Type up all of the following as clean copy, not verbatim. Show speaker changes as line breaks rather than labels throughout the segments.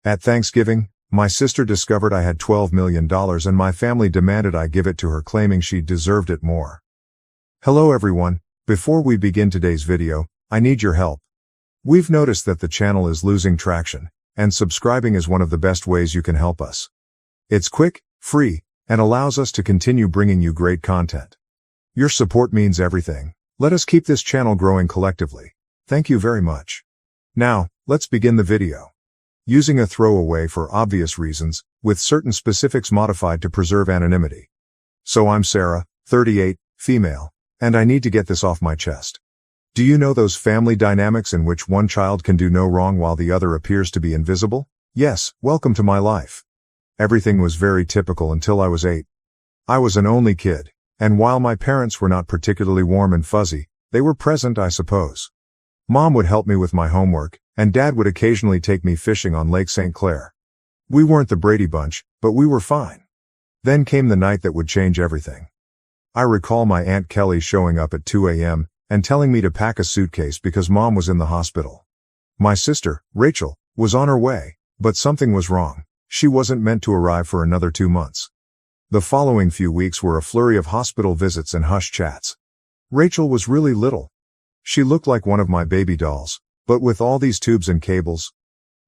At Thanksgiving, my sister discovered I had $12 million and my family demanded I give it to her, claiming she deserved it more. Hello everyone, before we begin today's video, I need your help. We've noticed that the channel is losing traction, and subscribing is one of the best ways you can help us. It's quick, free, and allows us to continue bringing you great content. Your support means everything. Let us keep this channel growing collectively. Thank you very much. Now, let's begin the video. Using a throwaway for obvious reasons, with certain specifics modified to preserve anonymity. So I'm Sarah, 38, female, and I need to get this off my chest. Do you know those family dynamics in which one child can do no wrong while the other appears to be invisible? Yes, welcome to my life. Everything was very typical until I was 8. I was an only kid, and while my parents were not particularly warm and fuzzy, they were present, I suppose. Mom would help me with my homework, and Dad would occasionally take me fishing on Lake St. Clair. We weren't the Brady Bunch, but we were fine. Then came the night that would change everything. I recall my Aunt Kelly showing up at 2 a.m. and telling me to pack a suitcase because Mom was in the hospital. My sister, Rachel, was on her way, but something was wrong. She wasn't meant to arrive for another 2 months. The following few weeks were a flurry of hospital visits and hush chats. Rachel was really little. She looked like one of my baby dolls, but with all these tubes and cables,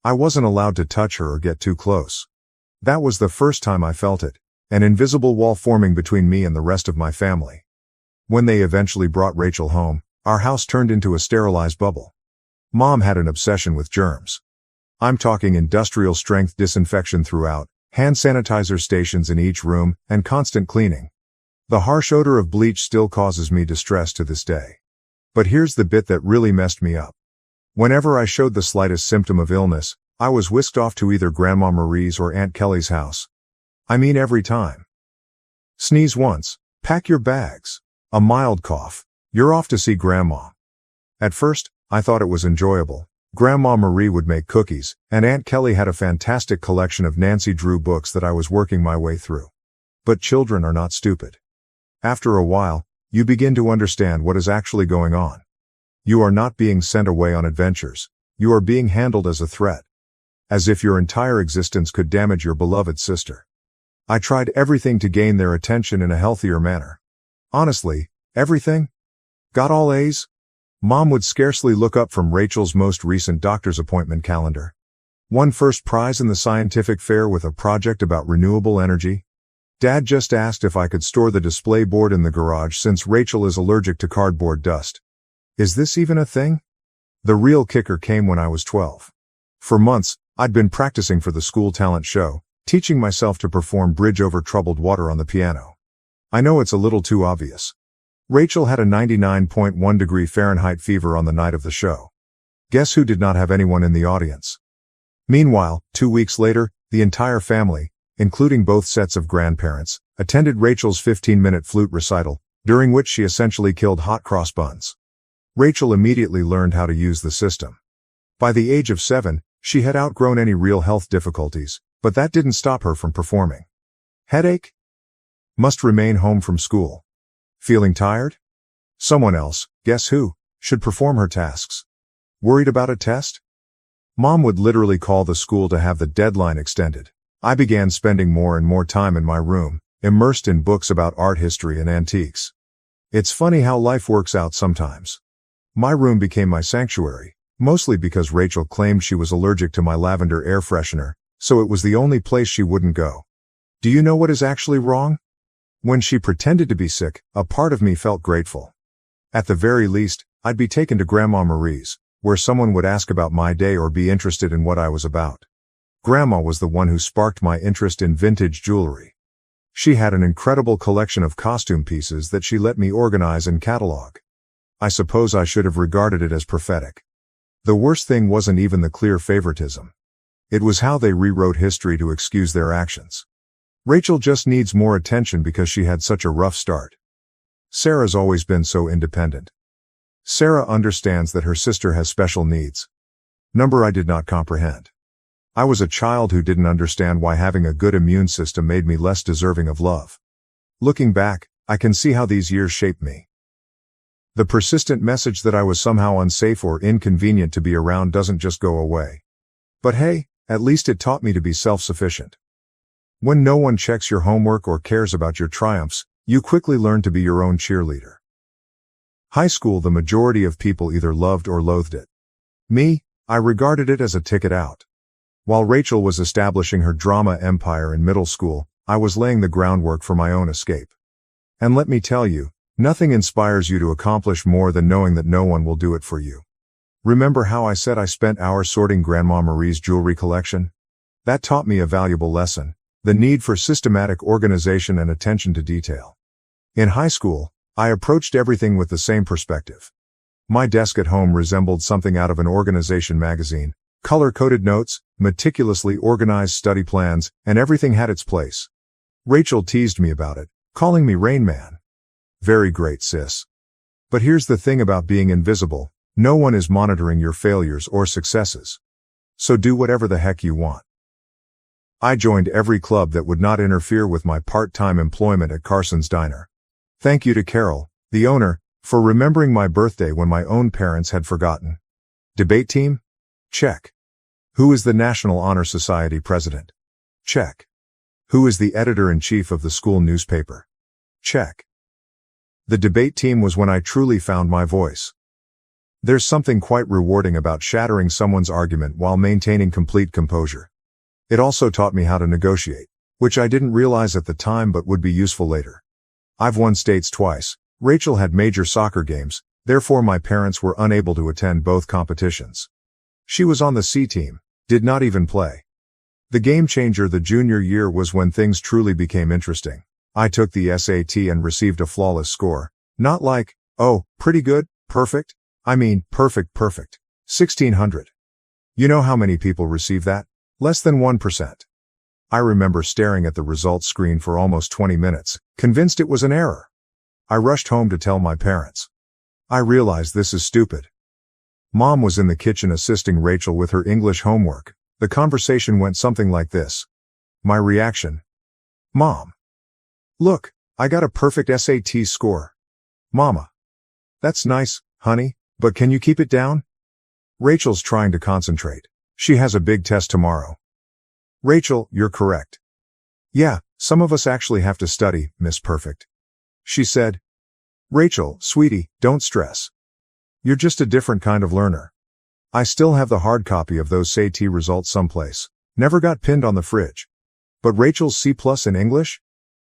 I wasn't allowed to touch her or get too close. That was the first time I felt it, an invisible wall forming between me and the rest of my family. When they eventually brought Rachel home, our house turned into a sterilized bubble. Mom had an obsession with germs. I'm talking industrial strength disinfection throughout, hand sanitizer stations in each room, and constant cleaning. The harsh odor of bleach still causes me distress to this day. But here's the bit that really messed me up. Whenever I showed the slightest symptom of illness, I was whisked off to either Grandma Marie's or Aunt Kelly's house. I mean every time. Sneeze once, pack your bags. A mild cough, you're off to see Grandma. At first, I thought it was enjoyable. Grandma Marie would make cookies, and Aunt Kelly had a fantastic collection of Nancy Drew books that I was working my way through. But children are not stupid. After a while, you begin to understand what is actually going on. You are not being sent away on adventures. You are being handled as a threat. As if your entire existence could damage your beloved sister. I tried everything to gain their attention in a healthier manner. Honestly, everything? Got all A's? Mom would scarcely look up from Rachel's most recent doctor's appointment calendar. Won first prize in the scientific fair with a project about renewable energy. Dad just asked if I could store the display board in the garage since Rachel is allergic to cardboard dust. Is this even a thing? The real kicker came when I was 12. For months, I'd been practicing for the school talent show, teaching myself to perform Bridge Over Troubled Water on the piano. I know it's a little too obvious. Rachel had a 99.1 degree Fahrenheit fever on the night of the show. Guess who did not have anyone in the audience? Meanwhile, 2 weeks later, the entire family, including both sets of grandparents, attended Rachel's 15-minute flute recital, during which she essentially killed hot cross buns. Rachel immediately learned how to use the system. By the age of 7, she had outgrown any real health difficulties, but that didn't stop her from performing. Headache? Must remain home from school. Feeling tired? Someone else, guess who, should perform her tasks. Worried about a test? Mom would literally call the school to have the deadline extended. I began spending more and more time in my room, immersed in books about art history and antiques. It's funny how life works out sometimes. My room became my sanctuary, mostly because Rachel claimed she was allergic to my lavender air freshener, so it was the only place she wouldn't go. Do you know what is actually wrong? When she pretended to be sick, a part of me felt grateful. At the very least, I'd be taken to Grandma Marie's, where someone would ask about my day or be interested in what I was about. Grandma was the one who sparked my interest in vintage jewelry. She had an incredible collection of costume pieces that she let me organize and catalog. I suppose I should have regarded it as prophetic. The worst thing wasn't even the clear favoritism. It was how they rewrote history to excuse their actions. Rachel just needs more attention because she had such a rough start. Sarah's always been so independent. Sarah understands that her sister has special needs. Number I did not comprehend. I was a child who didn't understand why having a good immune system made me less deserving of love. Looking back, I can see how these years shaped me. The persistent message that I was somehow unsafe or inconvenient to be around doesn't just go away. But hey, At least it taught me to be self-sufficient. When no one checks your homework or cares about your triumphs, you quickly learn to be your own cheerleader. High school, the majority of people either loved or loathed it. Me, I regarded it as a ticket out. While Rachel was establishing her drama empire in middle school, I was laying the groundwork for my own escape. And let me tell you, nothing inspires you to accomplish more than knowing that no one will do it for you. Remember how I said I spent hours sorting Grandma Marie's jewelry collection? That taught me a valuable lesson: the need for systematic organization and attention to detail. In high school, I approached everything with the same perspective. My desk at home resembled something out of an organization magazine: color-coded notes, meticulously organized study plans, and everything had its place. Rachel teased me about it, calling me Rain Man. Very great, sis. But here's the thing about being invisible: no one is monitoring your failures or successes. So do whatever the heck you want. I joined every club that would not interfere with my part-time employment at Carson's Diner. Thank you to Carol, the owner, for remembering my birthday when my own parents had forgotten. Debate team? Check. Who is the National Honor Society president? Check. Who is the editor-in-chief of the school newspaper? Check. The debate team was when I truly found my voice. There's something quite rewarding about shattering someone's argument while maintaining complete composure. It also taught me how to negotiate, which I didn't realize at the time but would be useful later. I've won states twice. Rachel had major soccer games, therefore my parents were unable to attend both competitions. She was on the C team, did not even play. The game changer the junior year was when things truly became interesting. I took the SAT and received a flawless score. Not like, oh, pretty good, perfect. I mean, perfect. 1600. You know how many people receive that? Less than 1%. I remember staring at the results screen for almost 20 minutes, convinced it was an error. I rushed home to tell my parents. I realized this is stupid. Mom was in the kitchen assisting Rachel with her English homework. The conversation went something like this. My reaction: Mom. Look, I got a perfect SAT score. Mama. That's nice, honey, but can you keep it down? Rachel's trying to concentrate. She has a big test tomorrow. Rachel, you're correct. Yeah, some of us actually have to study, Miss Perfect. She said. Rachel, sweetie, don't stress. You're just a different kind of learner. I still have the hard copy of those SAT results someplace. Never got pinned on the fridge. But Rachel's C+ in English?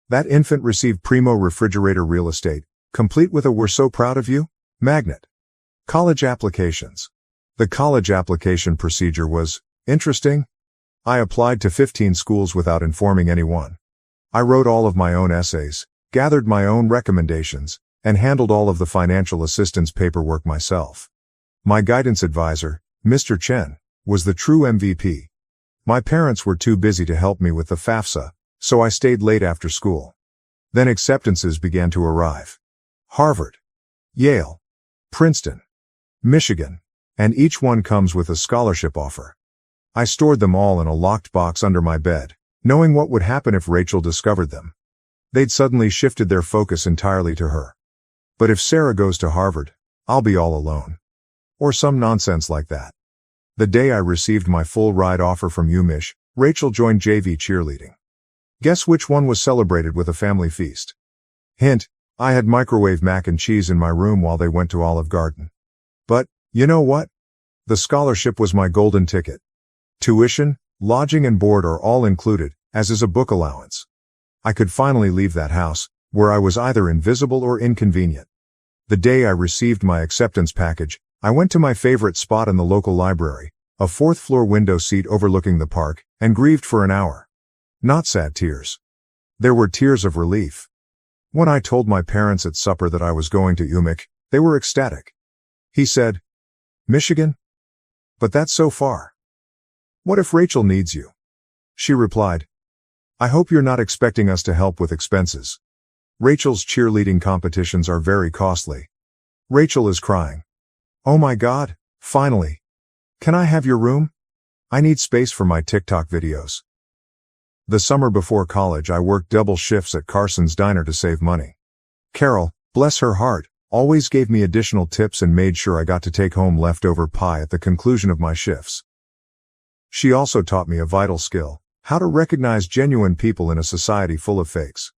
That infant received primo refrigerator real estate, complete with a "we're so proud of you" magnet. College applications. The college application procedure was interesting. I applied to 15 schools without informing anyone. I wrote all of my own essays, gathered my own recommendations, and handled all of the financial assistance paperwork myself. My guidance advisor, Mr. Chen, was the true MVP. My parents were too busy to help me with the FAFSA, so I stayed late after school. Then acceptances began to arrive. Harvard, Yale, Princeton, Michigan, and each one comes with a scholarship offer. I stored them all in a locked box under my bed, knowing what would happen if Rachel discovered them. They'd suddenly shifted their focus entirely to her. But if Sarah goes to Harvard, I'll be all alone. Or some nonsense like that. The day I received my full ride offer from UMich, Rachel joined JV cheerleading. Guess which one was celebrated with a family feast? Hint, I had microwave mac and cheese in my room while they went to Olive Garden. But, you know what? The scholarship was my golden ticket. Tuition, lodging and board are all included, as is a book allowance. I could finally leave that house, where I was either invisible or inconvenient. The day I received my acceptance package, I went to my favorite spot in the local library, a 4th-floor window seat overlooking the park, and grieved for an hour. Not sad tears. There were tears of relief. When I told my parents at supper that I was going to UMich, they were ecstatic. He said, Michigan? But that's so far. What if Rachel needs you? She replied, I hope you're not expecting us to help with expenses. Rachel's cheerleading competitions are very costly. Rachel is crying. Oh my God, finally. Can I have your room? I need space for my TikTok videos. The summer before college I worked double shifts at Carson's Diner to save money. Carol, bless her heart, always gave me additional tips and made sure I got to take home leftover pie at the conclusion of my shifts. She also taught me a vital skill: how to recognize genuine people in a society full of fakes.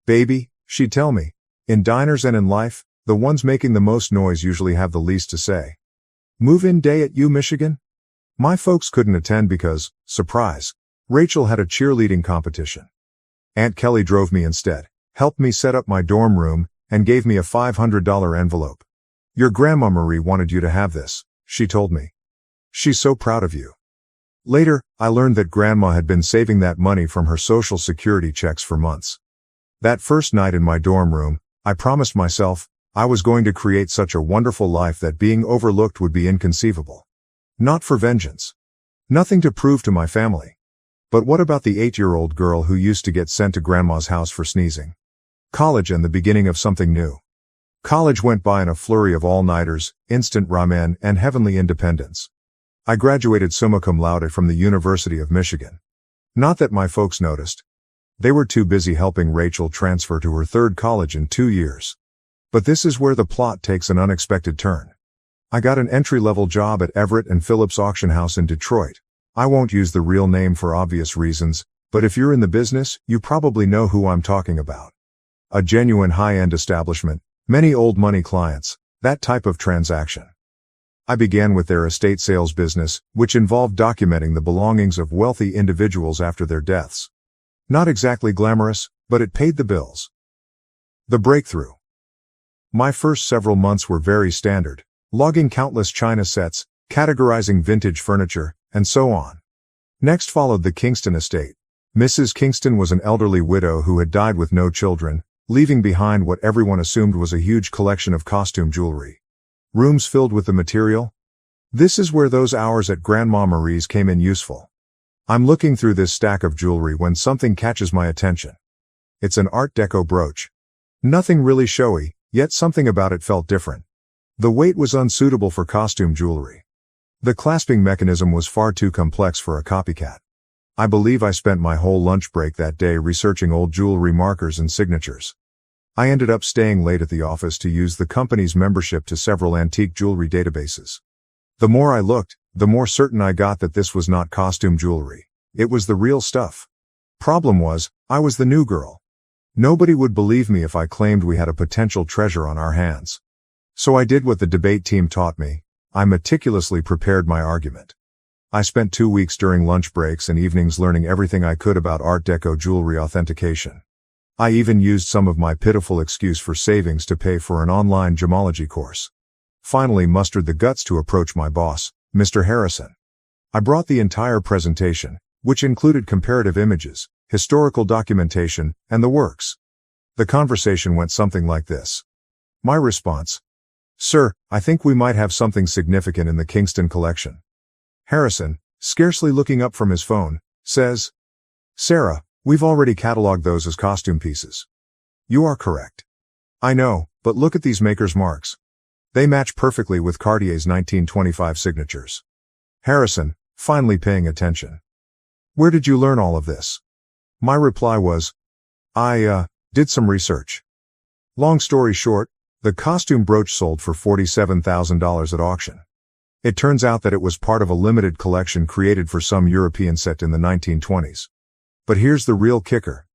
Baby, she'd tell me, in diners and in life, the ones making the most noise usually have the least to say. Move-in day at U, Michigan? My folks couldn't attend because, surprise, Rachel had a cheerleading competition. Aunt Kelly drove me instead, helped me set up my dorm room, and gave me a $500 envelope. Your Grandma Marie wanted you to have this, she told me. She's so proud of you. Later, I learned that Grandma had been saving that money from her Social Security checks for months. That first night in my dorm room, I promised myself I was going to create such a wonderful life that being overlooked would be inconceivable. Not for vengeance. Nothing to prove to my family. But what about the 8-year-old girl who used to get sent to Grandma's house for sneezing? College and the beginning of something new. College went by in a flurry of all-nighters, instant ramen, and heavenly independence. I graduated summa cum laude from the University of Michigan. Not that my folks noticed. They were too busy helping Rachel transfer to her third college in 2 years. But this is where the plot takes an unexpected turn. I got an entry-level job at Everett and Phillips Auction House in Detroit. I won't use the real name for obvious reasons, but if you're in the business, you probably know who I'm talking about. A genuine high-end establishment, many old money clients, that type of transaction. I began with their estate sales business, which involved documenting the belongings of wealthy individuals after their deaths. Not exactly glamorous, but it paid the bills. The breakthrough. My first several months were very standard, logging countless china sets, categorizing vintage furniture, and so on. Next followed the Kingston estate. Mrs. Kingston was an elderly widow who had died with no children, leaving behind what everyone assumed was a huge collection of costume jewelry. Rooms filled with the material? This is where those hours at Grandma Marie's came in useful. I'm looking through this stack of jewelry when something catches my attention. It's an Art Deco brooch. Nothing really showy, yet something about it felt different. The weight was unsuitable for costume jewelry. The clasping mechanism was far too complex for a copycat. I believe I spent my whole lunch break that day researching old jewelry markers and signatures. I ended up staying late at the office to use the company's membership to several antique jewelry databases. The more I looked, the more certain I got that this was not costume jewelry. It was the real stuff. Problem was, I was the new girl. Nobody would believe me if I claimed we had a potential treasure on our hands. So I did what the debate team taught me. I meticulously prepared my argument. I spent 2 weeks during lunch breaks and evenings learning everything I could about Art Deco jewelry authentication. I even used some of my pitiful excuse for savings to pay for an online gemology course. Finally mustered the guts to approach my boss, Mr. Harrison. I brought the entire presentation, which included comparative images, historical documentation, and the works. The conversation went something like this. My response: Sir, I think we might have something significant in the Kingston collection. Harrison, scarcely looking up from his phone, says, Sarah, we've already cataloged those as costume pieces. You are correct. I know, but look at these maker's marks. They match perfectly with Cartier's 1925 signatures. Harrison, finally paying attention. Where did you learn all of this? My reply was, I did some research. Long story short, the costume brooch sold for $47,000 at auction. It turns out that it was part of a limited collection created for some European set in the 1920s. But here's the real kicker.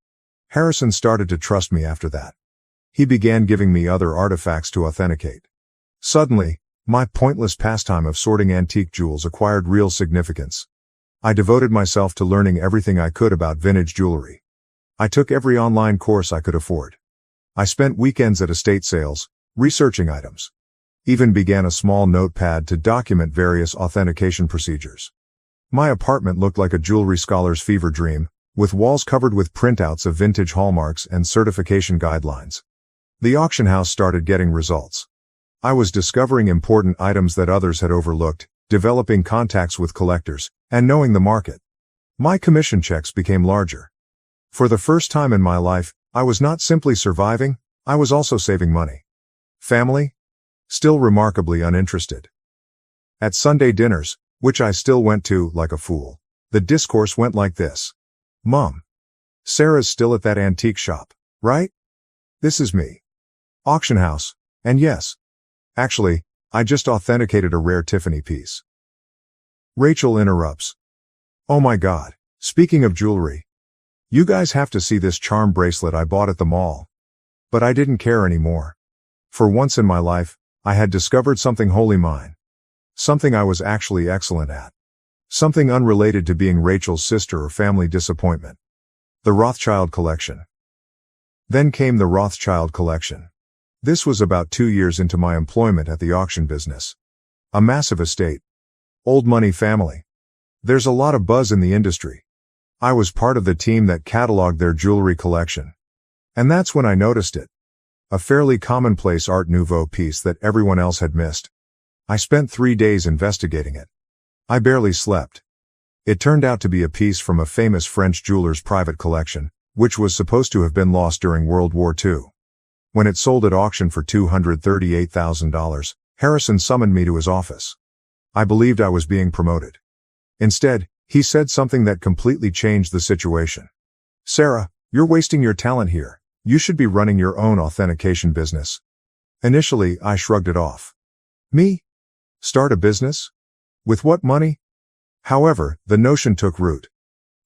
Harrison started to trust me after that. He began giving me other artifacts to authenticate. Suddenly, my pointless pastime of sorting antique jewels acquired real significance. I devoted myself to learning everything I could about vintage jewelry. I took every online course I could afford. I spent weekends at estate sales, researching items. Even began a small notepad to document various authentication procedures. My apartment looked like a jewelry scholar's fever dream, with walls covered with printouts of vintage hallmarks and certification guidelines. The auction house started getting results. I was discovering important items that others had overlooked, developing contacts with collectors, and knowing the market. My commission checks became larger. For the first time in my life, I was not simply surviving, I was also saving money. Family? Still remarkably uninterested. At Sunday dinners, which I still went to like a fool, the discourse went like this. Mom. Sarah's still at that antique shop, right? This is me. Auction house, and yes. Actually, I just authenticated a rare Tiffany piece. Rachel interrupts. Oh my god. Speaking of jewelry. You guys have to see this charm bracelet I bought at the mall. But I didn't care anymore. For once in my life, I had discovered something wholly mine. Something I was actually excellent at. Something unrelated to being Rachel's sister or family disappointment. The Rothschild collection. Then came the Rothschild collection. This was about 2 years into my employment at the auction business. A massive estate. Old money family. There's a lot of buzz in the industry. I was part of the team that cataloged their jewelry collection. And that's when I noticed it. A fairly commonplace Art Nouveau piece that everyone else had missed. I spent 3 days investigating it. I barely slept. It turned out to be a piece from a famous French jeweler's private collection, which was supposed to have been lost during World War II. When it sold at auction for $238,000, Harrison summoned me to his office. I believed I was being promoted. Instead, he said something that completely changed the situation. "Sarah, you're wasting your talent here. You should be running your own authentication business." Initially, I shrugged it off. Me? Start a business? With what money? However, the notion took root.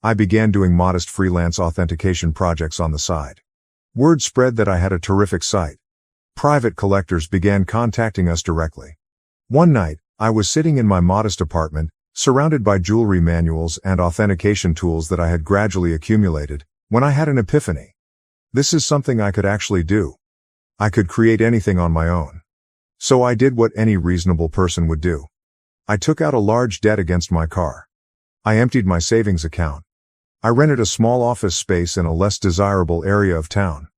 I began doing modest freelance authentication projects on the side. Word spread that I had a terrific site. Private collectors began contacting us directly. One night, I was sitting in my modest apartment, surrounded by jewelry manuals and authentication tools that I had gradually accumulated, when I had an epiphany. This is something I could actually do. I could create anything on my own. So I did what any reasonable person would do. I took out a large debt against my car. I emptied my savings account. I rented a small office space in a less desirable area of town.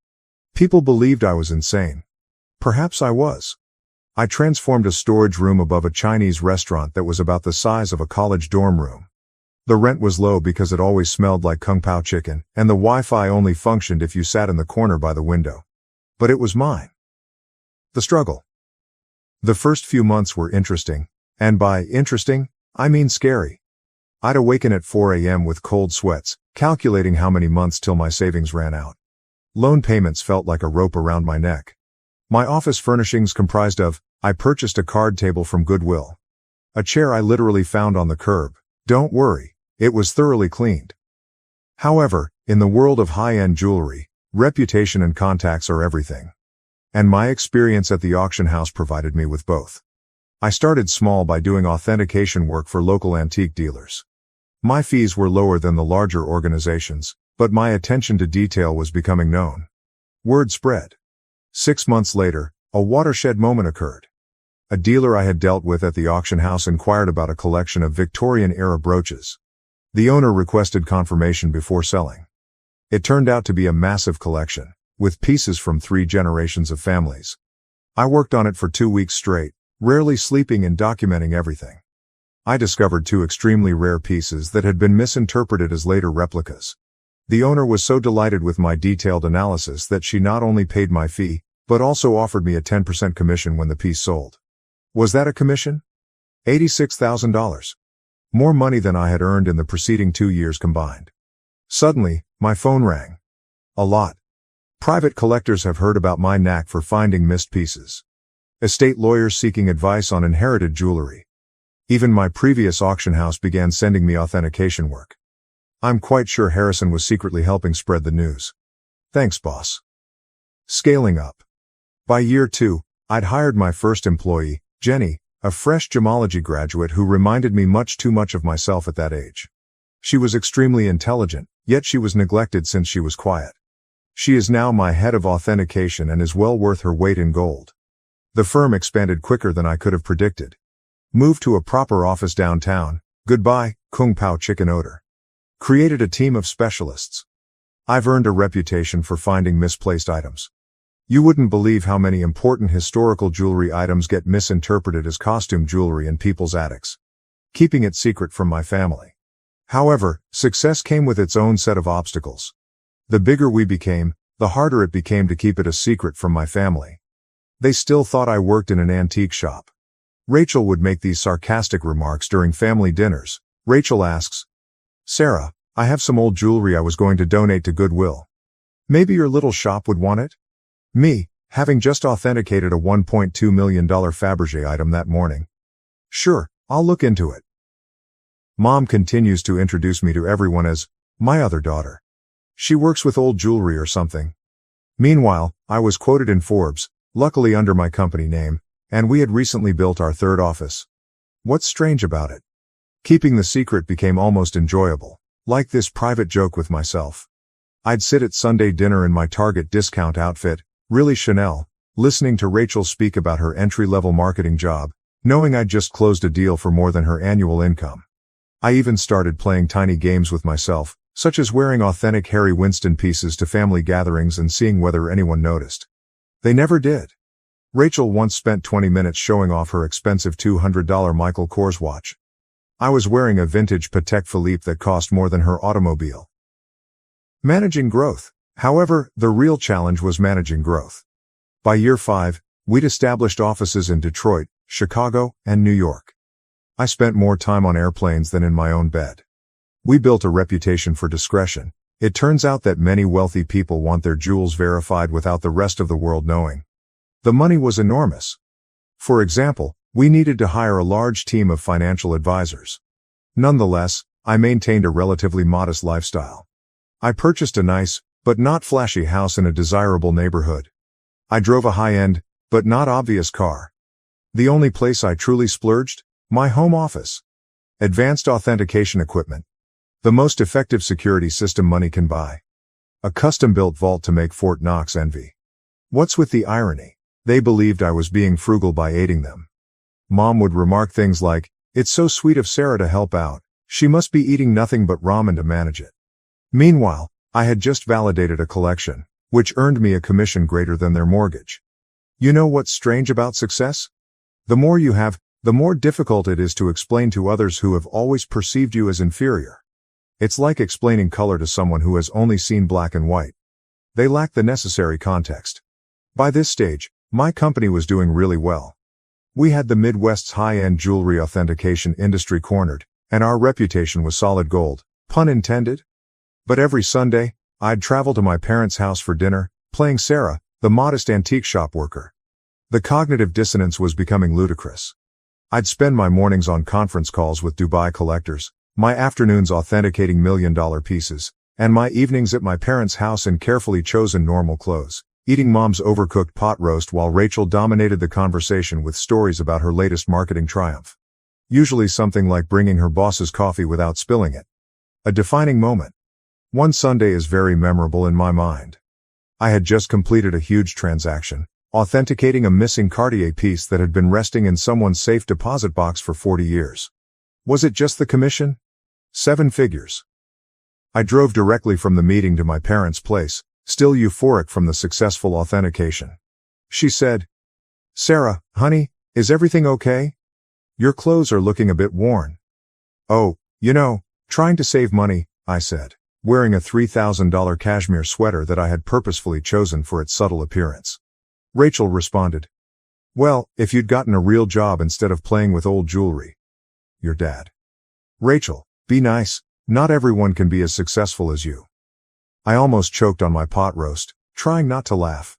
People believed I was insane. Perhaps I was. I transformed a storage room above a Chinese restaurant that was about the size of a college dorm room. The rent was low because it always smelled like Kung Pao chicken, and the Wi-Fi only functioned if you sat in the corner by the window. But it was mine. The struggle. The first few months were interesting, and by interesting, I mean scary. I'd awaken at 4 a.m. with cold sweats, calculating how many months till my savings ran out. Loan payments felt like a rope around my neck. My office furnishings comprised of, I purchased a card table from Goodwill. A chair I literally found on the curb. Don't worry, it was thoroughly cleaned. However, in the world of high-end jewelry, reputation and contacts are everything. And my experience at the auction house provided me with both. I started small by doing authentication work for local antique dealers. My fees were lower than the larger organizations, but my attention to detail was becoming known. Word spread. 6 months later, a watershed moment occurred. A dealer I had dealt with at the auction house inquired about a collection of Victorian-era brooches. The owner requested confirmation before selling. It turned out to be a massive collection, with pieces from 3 generations of families. I worked on it for 2 weeks straight, rarely sleeping and documenting everything. I discovered 2 extremely rare pieces that had been misinterpreted as later replicas. The owner was so delighted with my detailed analysis that she not only paid my fee, but also offered me a 10% commission when the piece sold. Was that a commission? $86,000. More money than I had earned in the preceding 2 years combined. Suddenly, my phone rang. A lot. Private collectors have heard about my knack for finding missed pieces. Estate lawyers seeking advice on inherited jewelry. Even my previous auction house began sending me authentication work. I'm quite sure Harrison was secretly helping spread the news. Thanks, boss. Scaling up. By year 2, I'd hired my first employee, Jenny, a fresh gemology graduate who reminded me much too much of myself at that age. She was extremely intelligent, yet she was neglected since she was quiet. She is now my head of authentication and is well worth her weight in gold. The firm expanded quicker than I could have predicted. Moved to a proper office downtown. Goodbye, Kung Pao chicken odor. Created a team of specialists. I've earned a reputation for finding misplaced items. You wouldn't believe how many important historical jewelry items get misinterpreted as costume jewelry in people's attics. Keeping it secret from my family. However, success came with its own set of obstacles. The bigger we became, the harder it became to keep it a secret from my family. They still thought I worked in an antique shop. Rachel would make these sarcastic remarks during family dinners. Rachel asks, "Sarah, I have some old jewelry I was going to donate to Goodwill. Maybe your little shop would want it?" Me, having just authenticated a $1.2 million Fabergé item that morning. "Sure, I'll look into it." Mom continues to introduce me to everyone as my other daughter. She works with old jewelry or something. Meanwhile, I was quoted in Forbes, luckily under my company name, and we had recently built our third office. What's strange about it? Keeping the secret became almost enjoyable, like this private joke with myself. I'd sit at Sunday dinner in my Target discount outfit, really Chanel, listening to Rachel speak about her entry-level marketing job, knowing I'd just closed a deal for more than her annual income. I even started playing tiny games with myself, such as wearing authentic Harry Winston pieces to family gatherings and seeing whether anyone noticed. They never did. Rachel once spent 20 minutes showing off her expensive $200 Michael Kors watch. I was wearing a vintage Patek Philippe that cost more than her automobile. Managing growth. However, the real challenge was managing growth. By year 5, we'd established offices in Detroit, Chicago, and New York. I spent more time on airplanes than in my own bed. We built a reputation for discretion. It turns out that many wealthy people want their jewels verified without the rest of the world knowing. The money was enormous. For example, we needed to hire a large team of financial advisors. Nonetheless, I maintained a relatively modest lifestyle. I purchased a nice, but not flashy house in a desirable neighborhood. I drove a high-end, but not obvious car. The only place I truly splurged? My home office. Advanced authentication equipment. The most effective security system money can buy. A custom-built vault to make Fort Knox envy. What's with the irony? They believed I was being frugal by aiding them. Mom would remark things like, "It's so sweet of Sarah to help out. She must be eating nothing but ramen to manage it." Meanwhile, I had just validated a collection, which earned me a commission greater than their mortgage. You know what's strange about success? The more you have, the more difficult it is to explain to others who have always perceived you as inferior. It's like explaining color to someone who has only seen black and white. They lack the necessary context. By this stage, my company was doing really well. We had the Midwest's high-end jewelry authentication industry cornered, and our reputation was solid gold, pun intended. But every Sunday, I'd travel to my parents' house for dinner, playing Sarah, the modest antique shop worker. The cognitive dissonance was becoming ludicrous. I'd spend my mornings on conference calls with Dubai collectors, my afternoons authenticating million-dollar pieces, and my evenings at my parents' house in carefully chosen normal clothes, eating Mom's overcooked pot roast while Rachel dominated the conversation with stories about her latest marketing triumph. Usually something like bringing her boss's coffee without spilling it. A defining moment. One Sunday is very memorable in my mind. I had just completed a huge transaction, authenticating a missing Cartier piece that had been resting in someone's safe deposit box for 40 years. Was it just the commission? 7 figures. I drove directly from the meeting to my parents' place, still euphoric from the successful authentication. She said, "Sarah, honey, is everything okay? Your clothes are looking a bit worn." "Oh, trying to save money," I said, wearing a $3,000 cashmere sweater that I had purposefully chosen for its subtle appearance. Rachel responded, "Well, if you'd gotten a real job instead of playing with old jewelry." Your dad. Rachel, be nice, not everyone can be as successful as you. I almost choked on my pot roast, trying not to laugh.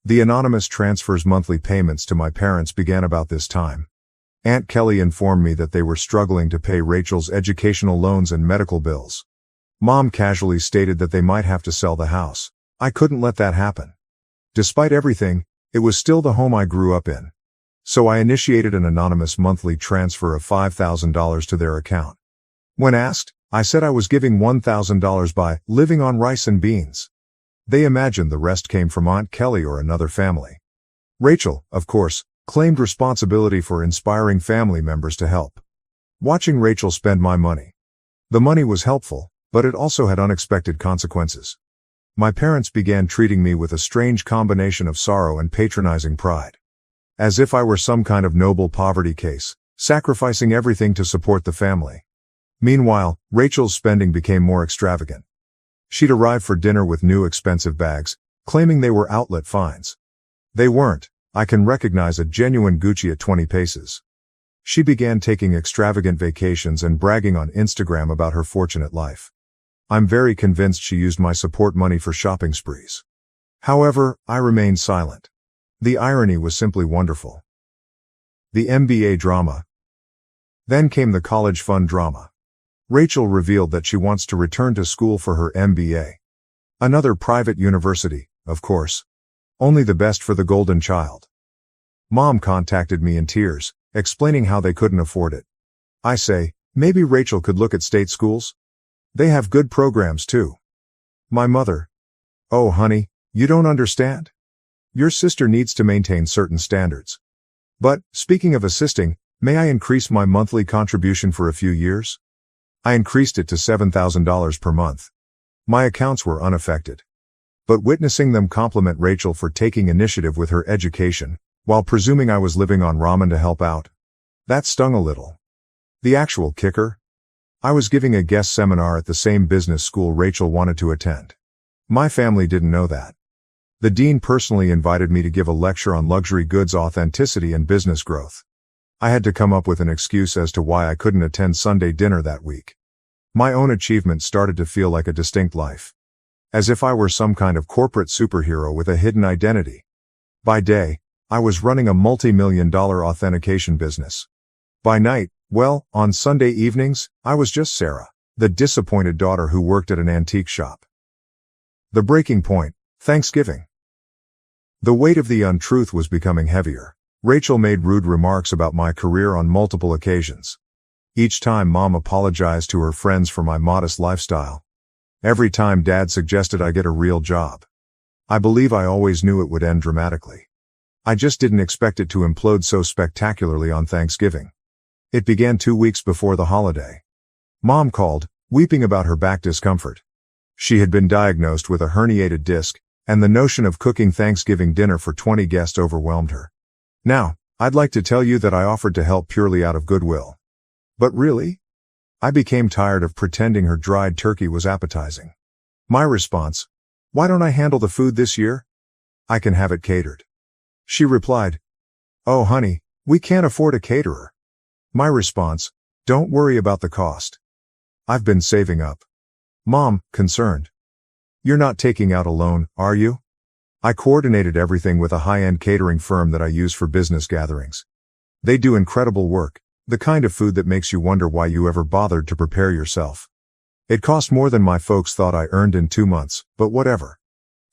The anonymous transfers monthly payments to my parents began about this time. Aunt Kelly informed me that they were struggling to pay Rachel's educational loans and medical bills. Mom casually stated that they might have to sell the house. I couldn't let that happen. Despite everything, it was still the home I grew up in. So I initiated an anonymous monthly transfer of $5,000 to their account. When asked, I said I was giving $1,000 by living on rice and beans. They imagined the rest came from Aunt Kelly or another family. Rachel, of course, claimed responsibility for inspiring family members to help. Watching Rachel spend my money. The money was helpful, but it also had unexpected consequences. My parents began treating me with a strange combination of sorrow and patronizing pride. As if I were some kind of noble poverty case, sacrificing everything to support the family. Meanwhile, Rachel's spending became more extravagant. She'd arrive for dinner with new expensive bags, claiming they were outlet finds. They weren't. I can recognize a genuine Gucci at 20 paces. She began taking extravagant vacations and bragging on Instagram about her fortunate life. I'm very convinced she used my support money for shopping sprees. However, I remained silent. The irony was simply wonderful. The MBA drama. Then came the college fund drama. Rachel revealed that she wants to return to school for her MBA. Another private university, of course. Only the best for the golden child. Mom contacted me in tears, explaining how they couldn't afford it. I say, maybe Rachel could look at state schools? They have good programs too. My mother. Oh honey, you don't understand. Your sister needs to maintain certain standards. But, speaking of assisting, may I increase my monthly contribution for a few years? I increased it to $7,000 per month. My accounts were unaffected. But witnessing them compliment Rachel for taking initiative with her education, while presuming I was living on ramen to help out, that stung a little. The actual kicker? I was giving a guest seminar at the same business school Rachel wanted to attend. My family didn't know that. The dean personally invited me to give a lecture on luxury goods authenticity and business growth. I had to come up with an excuse as to why I couldn't attend Sunday dinner that week. My own achievement started to feel like a distinct life. As if I were some kind of corporate superhero with a hidden identity. By day, I was running a multi-million-dollar authentication business. By night, well, on Sunday evenings, I was just Sarah, the disappointed daughter who worked at an antique shop. The breaking point, Thanksgiving. The weight of the untruth was becoming heavier. Rachel made rude remarks about my career on multiple occasions. Each time Mom apologized to her friends for my modest lifestyle. Every time Dad suggested I get a real job. I believe I always knew it would end dramatically. I just didn't expect it to implode so spectacularly on Thanksgiving. It began 2 weeks before the holiday. Mom called, weeping about her back discomfort. She had been diagnosed with a herniated disc, and the notion of cooking Thanksgiving dinner for 20 guests overwhelmed her. Now, I'd like to tell you that I offered to help purely out of goodwill. But really? I became tired of pretending her dried turkey was appetizing. My response, why don't I handle the food this year? I can have it catered. She replied, oh honey, we can't afford a caterer. My response, don't worry about the cost. I've been saving up. Mom, concerned. You're not taking out a loan, are you? I coordinated everything with a high-end catering firm that I use for business gatherings. They do incredible work, the kind of food that makes you wonder why you ever bothered to prepare yourself. It cost more than my folks thought I earned in 2 months, but whatever.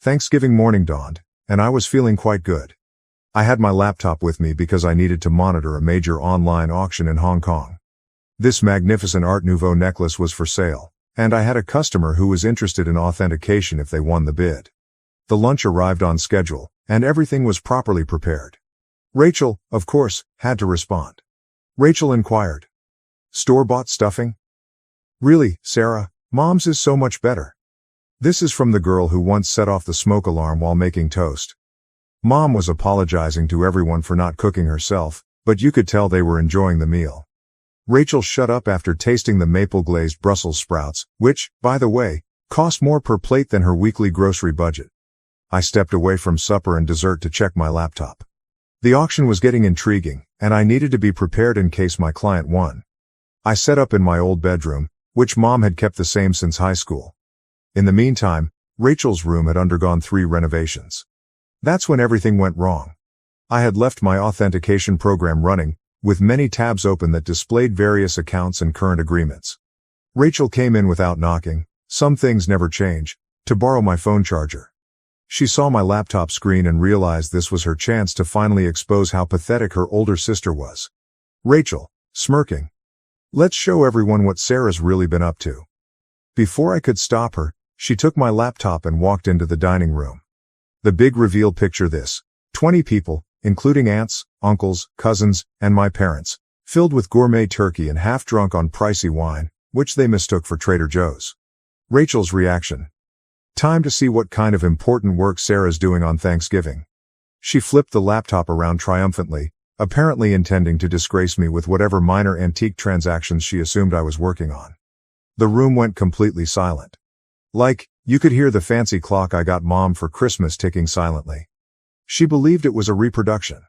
Thanksgiving morning dawned, and I was feeling quite good. I had my laptop with me because I needed to monitor a major online auction in Hong Kong. This magnificent Art Nouveau necklace was for sale, and I had a customer who was interested in authentication if they won the bid. The lunch arrived on schedule, and everything was properly prepared. Rachel, of course, had to respond. Rachel inquired. Store-bought stuffing? Really, Sarah, Mom's is so much better. This is from the girl who once set off the smoke alarm while making toast. Mom was apologizing to everyone for not cooking herself, but you could tell they were enjoying the meal. Rachel shut up after tasting the maple-glazed Brussels sprouts, which, by the way, cost more per plate than her weekly grocery budget. I stepped away from supper and dessert to check my laptop. The auction was getting intriguing, and I needed to be prepared in case my client won. I set up in my old bedroom, which Mom had kept the same since high school. In the meantime, Rachel's room had undergone 3 renovations. That's when everything went wrong. I had left my authentication program running, with many tabs open that displayed various accounts and current agreements. Rachel came in without knocking, some things never change, to borrow my phone charger. She saw my laptop screen and realized this was her chance to finally expose how pathetic her older sister was. Rachel, smirking. Let's show everyone what Sarah's really been up to. Before I could stop her, she took my laptop and walked into the dining room. The big reveal, picture this, 20 people, including aunts, uncles, cousins, and my parents, filled with gourmet turkey and half drunk on pricey wine, which they mistook for Trader Joe's. Rachel's reaction. Time to see what kind of important work Sarah's doing on Thanksgiving. She flipped the laptop around triumphantly, apparently intending to disgrace me with whatever minor antique transactions she assumed I was working on. The room went completely silent. You could hear the fancy clock I got Mom for Christmas ticking silently. She believed it was a reproduction.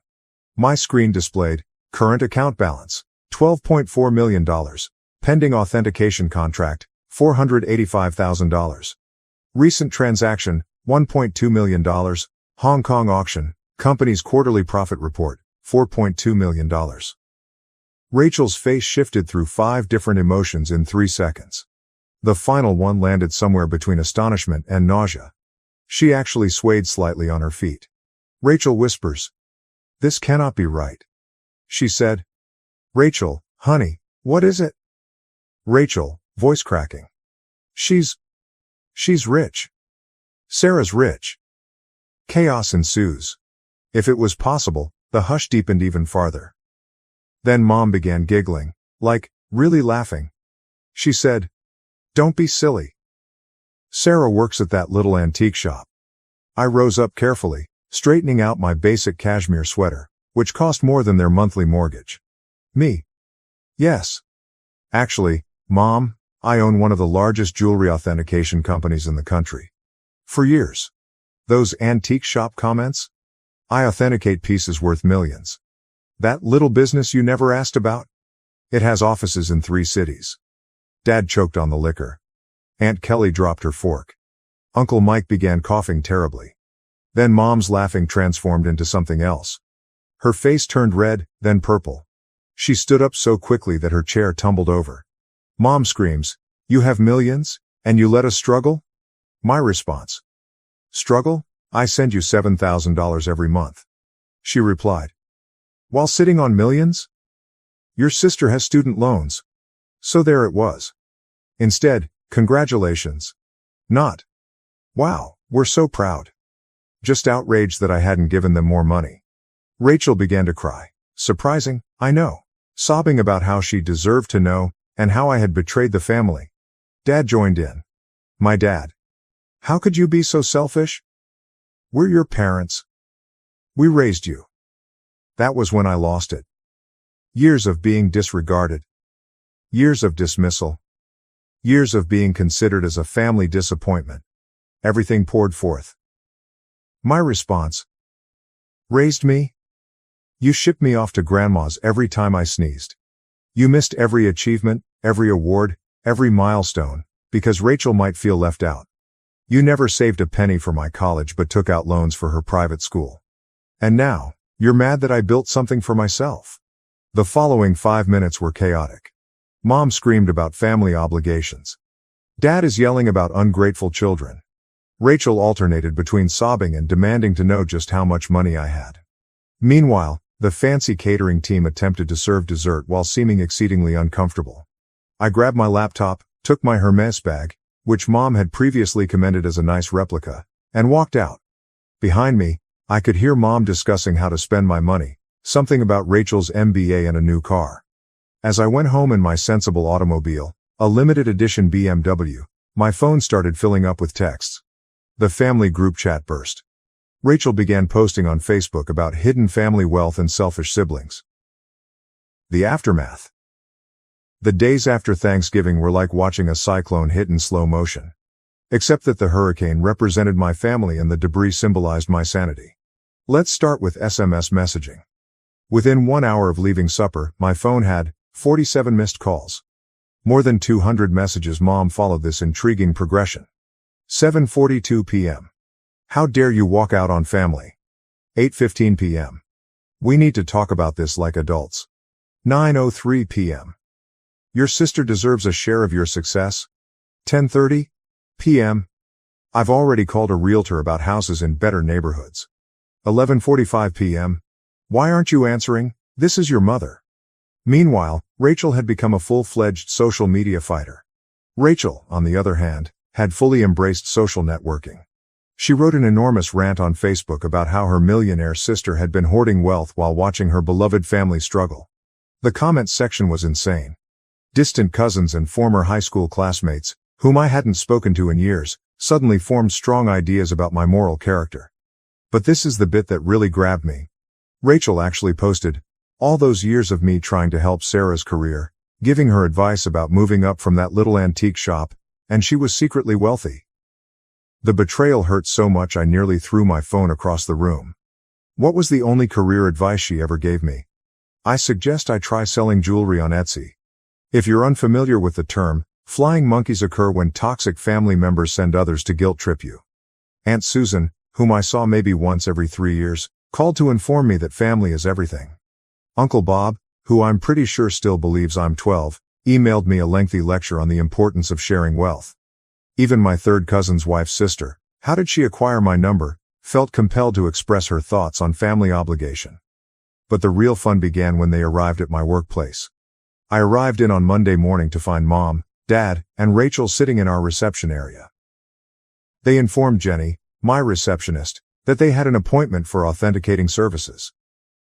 My screen displayed, current account balance, $12.4 million, pending authentication contract, $485,000. Recent transaction, $1.2 million, Hong Kong auction, company's quarterly profit report, $4.2 million. Rachel's face shifted through 5 different emotions in 3 seconds. The final one landed somewhere between astonishment and nausea. She actually swayed slightly on her feet. Rachel whispers, "This cannot be right," she said. "Rachel, honey, what is it?" Rachel, voice cracking. She's rich. Sarah's rich." Chaos ensues. If it was possible, the hush deepened even farther. Then Mom began giggling, like, really laughing. She said, "Don't be silly. Sarah works at that little antique shop." I rose up carefully, straightening out my basic cashmere sweater, which cost more than their monthly mortgage. "Me? Yes. Actually, Mom, I own one of the largest jewelry authentication companies in the country. For years." Those antique shop comments? I authenticate pieces worth millions. That little business you never asked about? It has offices in 3 cities. Dad choked on the liquor. Aunt Kelly dropped her fork. Uncle Mike began coughing terribly. Then Mom's laughing transformed into something else. Her face turned red, then purple. She stood up so quickly that her chair tumbled over. Mom screams, "You have millions, and you let us struggle?" My response, "Struggle? I send you $7,000 every month." She replied, "While sitting on millions? Your sister has student loans." So there it was. Instead, congratulations. Not, "Wow, we're so proud." Just outraged that I hadn't given them more money. Rachel began to cry. Surprising, I know. Sobbing about how she deserved to know, and how I had betrayed the family. Dad joined in. My dad. "How could you be so selfish? We're your parents. We raised you." That was when I lost it. Years of being disregarded. Years of dismissal. Years of being considered as a family disappointment. Everything poured forth. My response. Raised me? You shipped me off to grandma's every time I sneezed. You missed every achievement, every award, every milestone, because Rachel might feel left out. You never saved a penny for my college but took out loans for her private school. And now, you're mad that I built something for myself. The following 5 minutes were chaotic. Mom screamed about family obligations. Dad is yelling about ungrateful children. Rachel alternated between sobbing and demanding to know just how much money I had. Meanwhile, the fancy catering team attempted to serve dessert while seeming exceedingly uncomfortable. I grabbed my laptop, took my Hermes bag, which Mom had previously commended as a nice replica, and walked out. Behind me, I could hear Mom discussing how to spend my money, something about Rachel's MBA and a new car. As I went home in my sensible automobile, a limited edition BMW, my phone started filling up with texts. The family group chat burst. Rachel began posting on Facebook about hidden family wealth and selfish siblings. The aftermath. The days after Thanksgiving were like watching a cyclone hit in slow motion. Except that the hurricane represented my family and the debris symbolized my sanity. Let's start with SMS messaging. Within 1 hour of leaving supper, my phone had 47 missed calls. More than 200 messages. Mom followed this intriguing progression. 7:42 p.m. How dare you walk out on family? 8:15 p.m. We need to talk about this like adults. 9:03 p.m. Your sister deserves a share of your success. 10:30 p.m. I've already called a realtor about houses in better neighborhoods. 11:45 p.m. Why aren't you answering? This is your mother. Meanwhile, Rachel had become a full-fledged social media fighter. Rachel, on the other hand, had fully embraced social networking. She wrote an enormous rant on Facebook about how her millionaire sister had been hoarding wealth while watching her beloved family struggle. The comments section was insane. Distant cousins and former high school classmates, whom I hadn't spoken to in years, suddenly formed strong ideas about my moral character. But this is the bit that really grabbed me. Rachel actually posted, all those years of me trying to help Sarah's career, giving her advice about moving up from that little antique shop, and she was secretly wealthy. The betrayal hurt so much I nearly threw my phone across the room. What was the only career advice she ever gave me? I suggest I try selling jewelry on Etsy. If you're unfamiliar with the term, flying monkeys occur when toxic family members send others to guilt trip you. Aunt Susan, whom I saw maybe once every 3 years, called to inform me that family is everything. Uncle Bob, who I'm pretty sure still believes I'm 12, emailed me a lengthy lecture on the importance of sharing wealth. Even my third cousin's wife's sister, how did she acquire my number, felt compelled to express her thoughts on family obligation. But the real fun began when they arrived at my workplace. I arrived in on Monday morning to find Mom, Dad, and Rachel sitting in our reception area. They informed Jenny, my receptionist, that they had an appointment for authenticating services.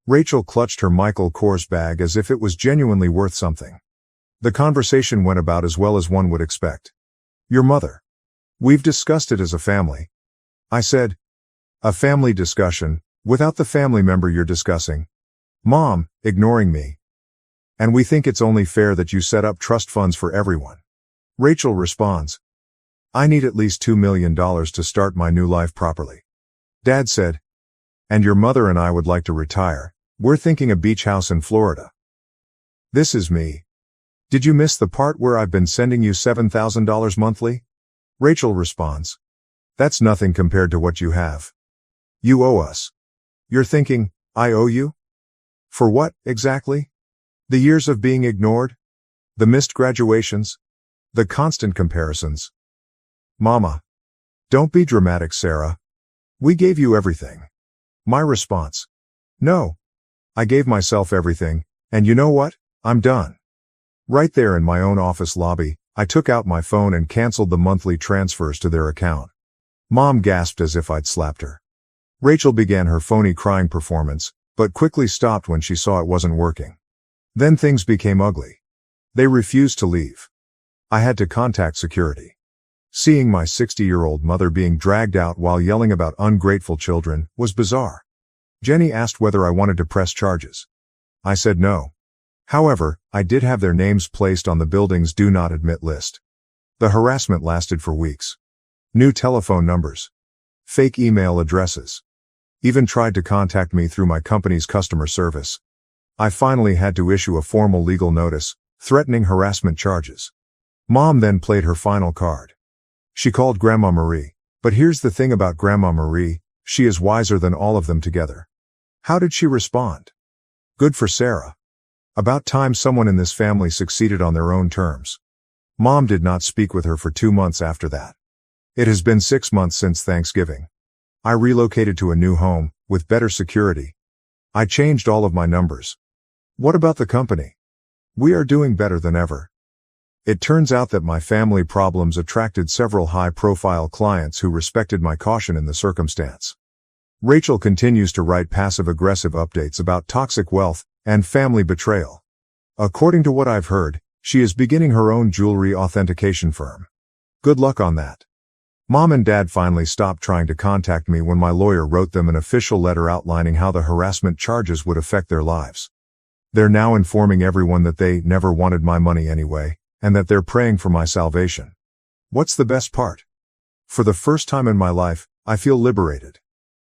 Rachel clutched her Michael Kors bag as if it was genuinely worth something. The conversation went about as well as one would expect. Your mother. We've discussed it as a family. I said. A family discussion, without the family member you're discussing. Mom, ignoring me. And we think it's only fair that you set up trust funds for everyone. Rachel responds. I need at least $2 million to start my new life properly. Dad said. And your mother and I would like to retire. We're thinking a beach house in Florida. This is me. Did you miss the part where I've been sending you $7,000 monthly? Rachel responds. That's nothing compared to what you have. You owe us. You're thinking, I owe you? For what, exactly? The years of being ignored? The missed graduations? The constant comparisons? Mama. Don't be dramatic, Sarah. We gave you everything. My response. No. I gave myself everything, and you know what? I'm done. Right there in my own office lobby, I took out my phone and canceled the monthly transfers to their account. Mom gasped as if I'd slapped her. Rachel began her phony crying performance, but quickly stopped when she saw it wasn't working. Then things became ugly. They refused to leave. I had to contact security. Seeing my 60-year-old mother being dragged out while yelling about ungrateful children was bizarre. Jenny asked whether I wanted to press charges. I said no. However, I did have their names placed on the building's do not admit list. The harassment lasted for weeks. New telephone numbers. Fake email addresses. Even tried to contact me through my company's customer service. I finally had to issue a formal legal notice, threatening harassment charges. Mom then played her final card. She called Grandma Marie, but here's the thing about Grandma Marie, she is wiser than all of them together. How did she respond? Good for Sarah. About time someone in this family succeeded on their own terms. Mom did not speak with her for 2 months after that. It has been 6 months since Thanksgiving. I relocated to a new home, with better security. I changed all of my numbers. What about the company? We are doing better than ever. It turns out that my family problems attracted several high-profile clients who respected my caution in the circumstance. Rachel continues to write passive-aggressive updates about toxic wealth and family betrayal. According to what I've heard, she is beginning her own jewelry authentication firm. Good luck on that. Mom and Dad finally stopped trying to contact me when my lawyer wrote them an official letter outlining how the harassment charges would affect their lives. They're now informing everyone that they never wanted my money anyway, and that they're praying for my salvation. What's the best part? For the first time in my life, I feel liberated.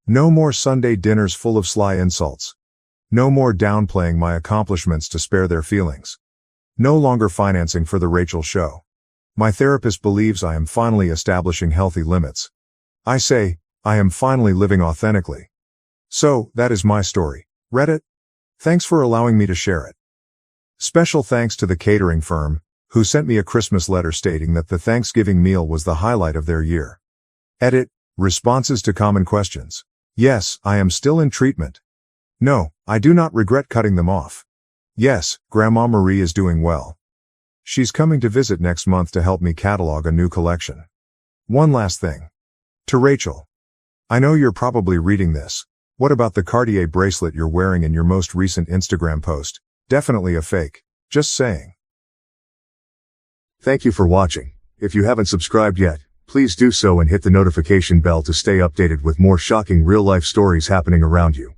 No more Sunday dinners full of sly insults. No more downplaying my accomplishments to spare their feelings. No longer financing for the Rachel show. My therapist believes I am finally establishing healthy limits. I say, I am finally living authentically. So, that is my story. Reddit? Thanks for allowing me to share it. Special thanks to the catering firm, who sent me a Christmas letter stating that the Thanksgiving meal was the highlight of their year. Edit, responses to common questions. Yes, I am still in treatment. No, I do not regret cutting them off. Yes, Grandma Marie is doing well. She's coming to visit next month to help me catalog a new collection. One last thing. To Rachel. I know you're probably reading this. What about the Cartier bracelet you're wearing in your most recent Instagram post? Definitely a fake. Just saying. Thank you for watching. If you haven't subscribed yet, please do so and hit the notification bell to stay updated with more shocking real-life stories happening around you.